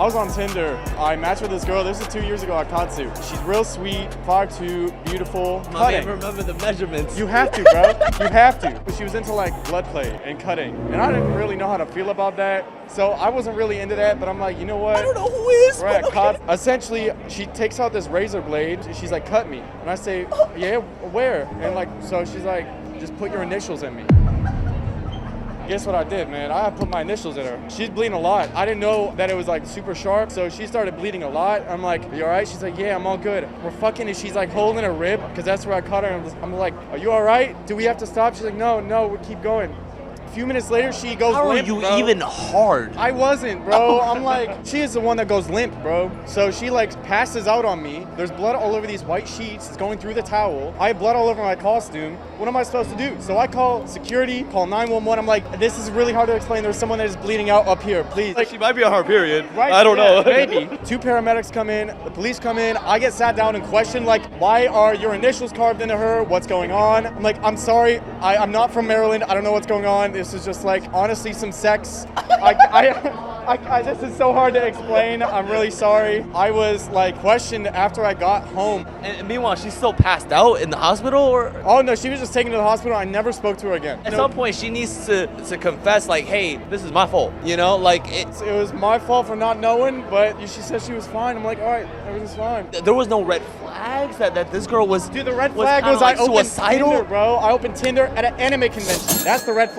I was on Tinder. I matched with this girl. This is 2 years ago at Katsu. She's real sweet, 5'2", beautiful. My man, remember the measurements. You have to, bro. You have to. But she was into like blood play and cutting. And I didn't really know how to feel about that. So I wasn't really into that, but I'm like, you know what? I don't know who is. We're at Katsu. Essentially, she takes out this razor blade. She's like, cut me. And I say, yeah, where? And like, so she's like, just put your initials in me. Guess what I did, man? I put my initials in her. She's bleeding a lot. I didn't know that it was like super sharp, so she started bleeding a lot. I'm like, you all right? She's like, yeah, I'm all good. We're fucking, and she's like holding her rib, because that's where I caught her. I'm like, are you all right? Do we have to stop? She's like, no, we keep going. A few minutes later, she goes How limp, are you bro. even hard? I wasn't, bro. I'm like, she is the one that goes limp, bro. So she like passes out on me. There's blood all over these white sheets. It's going through the towel. I have blood all over my costume. What am I supposed to do? So I call security, call 911. I'm like, this is really hard to explain. There's someone that is bleeding out up here, please. Like, she might be on her period. Right? I don't know. Maybe. 2 paramedics come in, the police come in. I get sat down and questioned, like, why are your initials carved into her? What's going on? I'm like, I'm sorry. I'm not from Maryland. I don't know what's going on. This is just like, honestly, some sex. This is so hard to explain. I'm really sorry. I was like questioned after I got home. And meanwhile, she's still passed out in the hospital, or? Oh no, she was just taken to the hospital. I never spoke to her again. At some point, she needs to confess, like, hey, this is my fault. You know, like It was my fault for not knowing, but she said she was fine. I'm like, all right, everything's fine. There was no red flags that this girl was. Dude, the red flag was like I opened suicidal. Tinder, bro. I opened Tinder at an anime convention. That's the red flag.